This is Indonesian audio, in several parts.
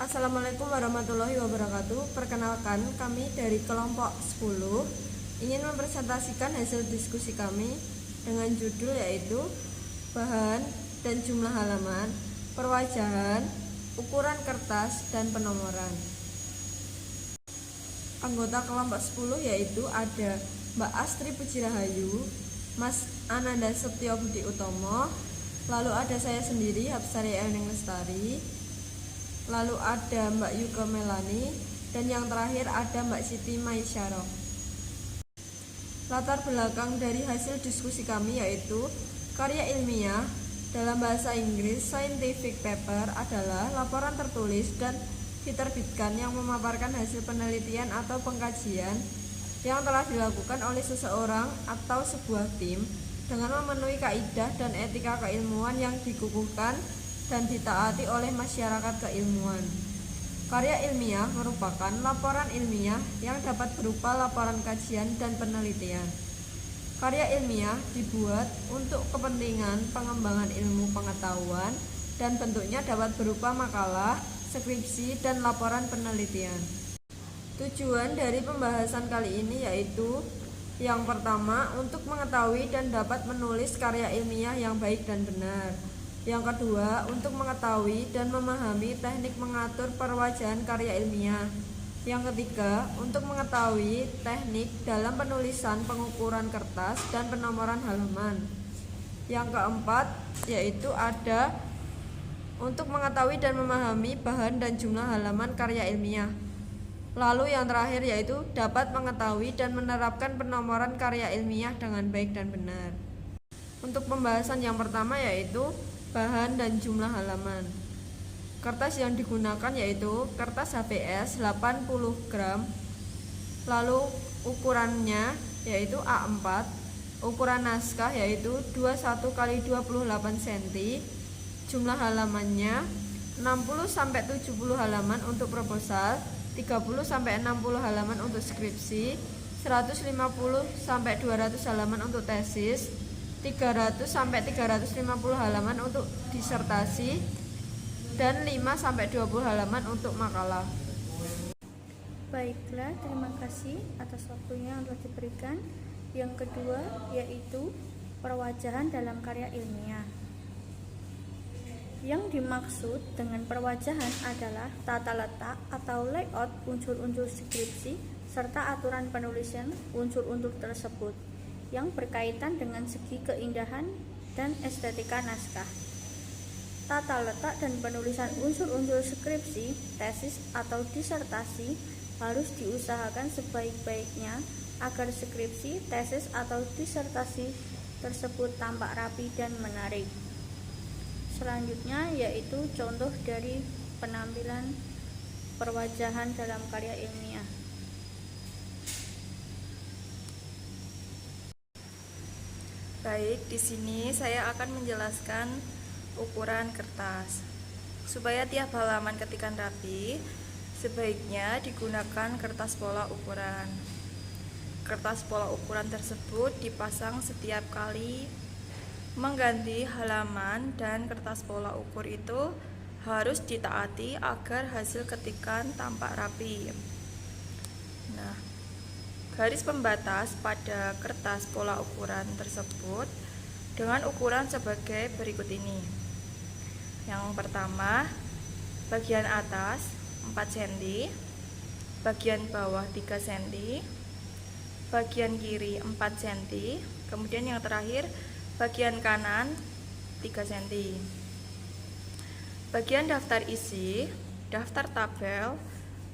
Assalamualaikum warahmatullahi wabarakatuh. Perkenalkan, kami dari kelompok 10 ingin mempresentasikan hasil diskusi kami dengan judul yaitu bahan dan jumlah halaman, perwajahan, ukuran kertas, dan penomoran. Anggota kelompok 10 yaitu ada Mbak Astri Pujirahayu, Mas Ananda Setio Budi Utomo, lalu ada saya sendiri Hapsari Ening Lestari, lalu ada Mbak Yuka Melani, dan yang terakhir ada Mbak Siti Maisyarok. Latar belakang dari hasil diskusi kami yaitu karya ilmiah dalam bahasa Inggris scientific paper adalah laporan tertulis dan diterbitkan yang memaparkan hasil penelitian atau pengkajian yang telah dilakukan oleh seseorang atau sebuah tim dengan memenuhi kaidah dan etika keilmuan yang dikukuhkan dan ditaati oleh masyarakat keilmuan. Karya ilmiah merupakan laporan ilmiah yang dapat berupa laporan kajian dan penelitian. Karya ilmiah dibuat untuk kepentingan pengembangan ilmu pengetahuan dan bentuknya dapat berupa makalah, skripsi, dan laporan penelitian. Tujuan dari pembahasan kali ini yaitu yang pertama, untuk mengetahui dan dapat menulis karya ilmiah yang baik dan benar. Yang kedua, untuk mengetahui dan memahami teknik mengatur perwajahan karya ilmiah. Yang ketiga, untuk mengetahui teknik dalam penulisan pengukuran kertas dan penomoran halaman. Yang keempat, yaitu ada untuk mengetahui dan memahami bahan dan jumlah halaman karya ilmiah. Lalu yang terakhir yaitu dapat mengetahui dan menerapkan penomoran karya ilmiah dengan baik dan benar. Untuk pembahasan yang pertama yaitu bahan dan jumlah halaman. Kertas yang digunakan yaitu kertas HVS 80 gram. Lalu ukurannya yaitu A4. Ukuran naskah yaitu 21 x 28 cm. Jumlah halamannya 60-70 halaman untuk proposal, 30-60 halaman untuk skripsi, 150-200 halaman untuk tesis, 300-350 halaman untuk disertasi, dan 5-20 halaman untuk makalah. Baiklah, terima kasih atas waktunya yang telah diberikan. Yang kedua yaitu perwajahan dalam karya ilmiah. Yang dimaksud dengan perwajahan adalah tata letak atau layout unsur-unsur skripsi serta aturan penulisan unsur-unsur tersebut yang berkaitan dengan segi keindahan dan estetika naskah. Tata letak dan penulisan unsur-unsur skripsi, tesis atau disertasi harus diusahakan sebaik-baiknya agar skripsi, tesis atau disertasi tersebut tampak rapi dan menarik. Selanjutnya yaitu contoh dari penampilan perwajahan dalam karya ilmiah. Baik, di sini saya akan menjelaskan ukuran kertas. Supaya tiap halaman ketikan rapi, sebaiknya digunakan kertas pola ukuran. Kertas pola ukuran tersebut dipasang setiap kali mengganti halaman, dan kertas pola ukur itu harus ditaati agar hasil ketikan tampak rapi. Nah, garis pembatas pada kertas pola ukuran tersebut dengan ukuran sebagai berikut ini. Yang pertama, bagian atas 4 cm, bagian bawah 3 cm, bagian kiri 4 cm, kemudian yang terakhir bagian kanan 3 cm. Bagian daftar isi, daftar tabel,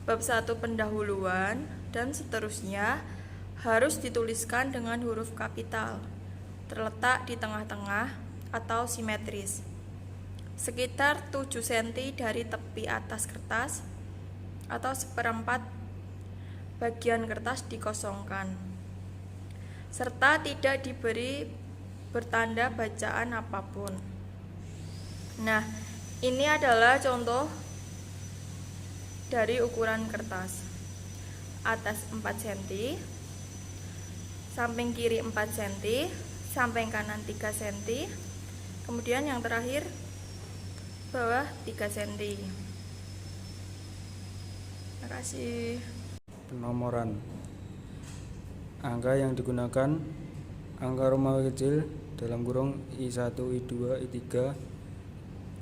bab 1 pendahuluan, dan seterusnya harus dituliskan dengan huruf kapital, terletak di tengah-tengah atau simetris, sekitar 7 cm dari tepi atas kertas atau 1/4 bagian kertas dikosongkan, serta tidak diberi bertanda bacaan apapun. Nah, ini adalah contoh dari ukuran kertas. Atas 4 cm, samping kiri 4 cm, samping kanan 3 cm, kemudian yang terakhir bawah 3 cm. Terima kasih. Penomoran. Angka yang digunakan angka Romawi kecil (I1, I2, I3,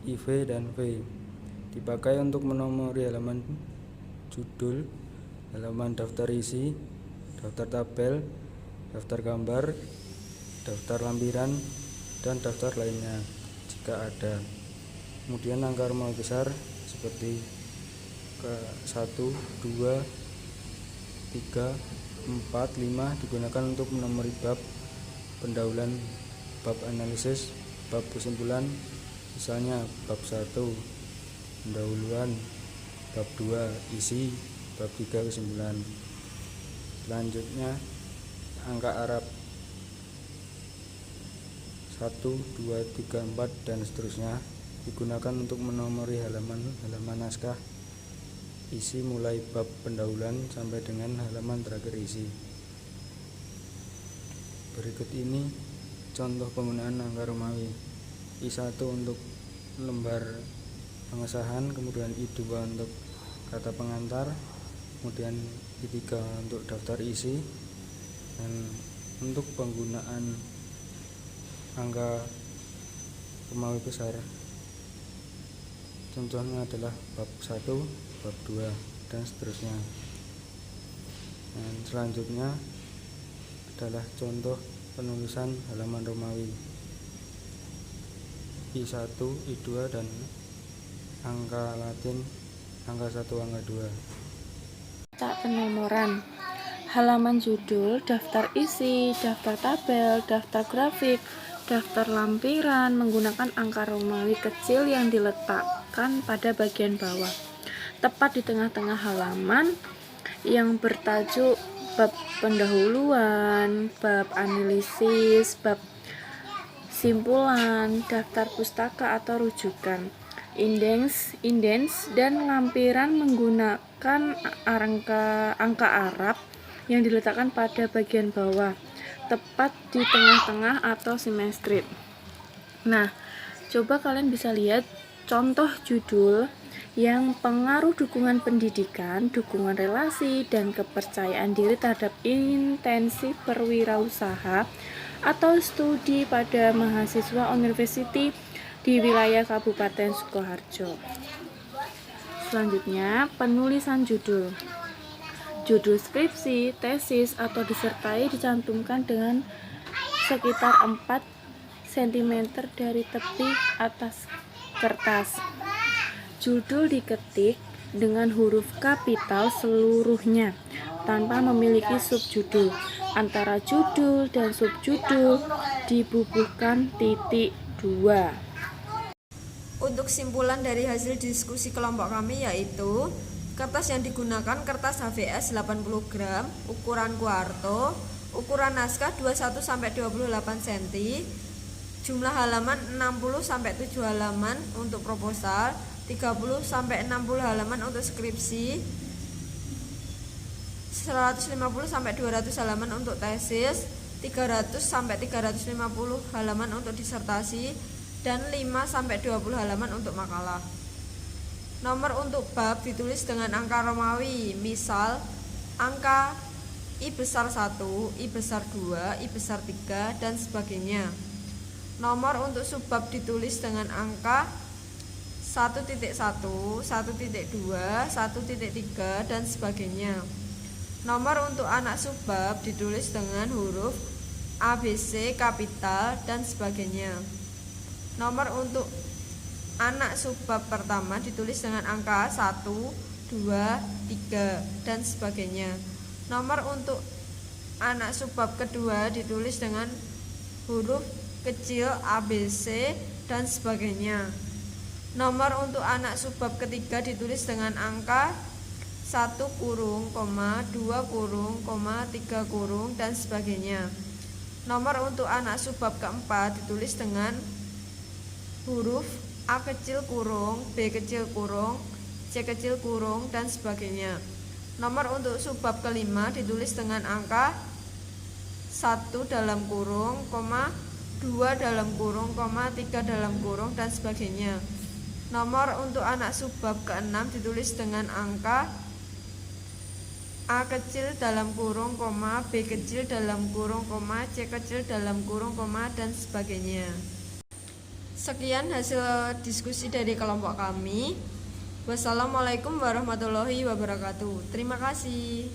IV, dan V) dipakai untuk menomori halaman judul, halaman daftar isi, daftar tabel, daftar gambar, daftar lampiran, dan daftar lainnya jika ada. Kemudian angka Romawi besar seperti ke-1, 2, 3, 4, 5 digunakan untuk menomori bab pendahuluan, bab analisis, bab kesimpulan, misalnya bab 1 pendahuluan, bab 2 isi, bab 3 kesimpulan. Selanjutnya angka Arab 1, 2, 3, 4 dan seterusnya digunakan untuk menomori halaman naskah isi mulai bab pendahuluan sampai dengan halaman terakhir isi. Berikut ini contoh penggunaan angka Romawi. I1 untuk lembar pengesahan, kemudian I2 untuk kata pengantar, kemudian I3 untuk daftar isi. Dan untuk penggunaan angka Romawi besar, contohnya adalah bab 1, bab 2, dan seterusnya. Dan selanjutnya adalah contoh penulisan halaman Romawi I1, I2, dan angka Latin angka 1, angka 2. Tak penomoran. Halaman judul, daftar isi, daftar tabel, daftar grafik, daftar lampiran menggunakan angka Romawi kecil yang diletakkan pada bagian bawah, tepat di tengah-tengah halaman yang bertajuk bab pendahuluan, bab analisis, bab simpulan, daftar pustaka atau rujukan, indeks, dan lampiran menggunakan angka Arab yang diletakkan pada bagian bawah, tepat di tengah-tengah atau simetris. Nah, coba kalian bisa lihat contoh judul yang pengaruh dukungan pendidikan, dukungan relasi, dan kepercayaan diri terhadap intensif berwirausaha atau studi pada mahasiswa university di wilayah Kabupaten Sukoharjo. Selanjutnya, penulisan judul. Judul skripsi, tesis, atau disertai dicantumkan dengan sekitar 4 cm dari tepi atas kertas. Judul diketik dengan huruf kapital seluruhnya tanpa memiliki subjudul. Antara judul dan subjudul dibubuhkan titik 2. Untuk simpulan dari hasil diskusi kelompok kami yaitu kertas yang digunakan kertas HVS 80 gram, ukuran kuarto, ukuran naskah 21-28 cm, jumlah halaman 60-7 halaman untuk proposal, 30-60 halaman untuk skripsi, 150-200 halaman untuk tesis, 300-350 halaman untuk disertasi, dan 5-20 halaman untuk makalah. Nomor untuk bab ditulis dengan angka Romawi, misal angka I besar 1, I besar 2, I besar 3, dan sebagainya. Nomor untuk subbab ditulis dengan angka 1.1, 1.2, 1.3, dan sebagainya. Nomor untuk anak subbab ditulis dengan huruf ABC, kapital, dan sebagainya. Nomor untuk anak subbab pertama ditulis dengan angka 1, 2, 3, dan sebagainya. Nomor untuk anak subbab kedua ditulis dengan huruf kecil ABC dan sebagainya. Nomor untuk anak subbab ketiga ditulis dengan angka 1 kurung, 2 kurung, 3 kurung, dan sebagainya. Nomor untuk anak subbab keempat ditulis dengan huruf A kecil kurung, B kecil kurung, C kecil kurung, dan sebagainya. Nomor untuk subbab kelima ditulis dengan angka 1 dalam kurung, 2 dalam kurung, 3 dalam kurung, dan sebagainya. Nomor untuk anak subbab keenam ditulis dengan angka A kecil dalam kurung koma, B kecil dalam kurung koma, C kecil dalam kurung koma, dan sebagainya. Sekian hasil diskusi dari kelompok kami. Wassalamualaikum warahmatullahi wabarakatuh. Terima kasih.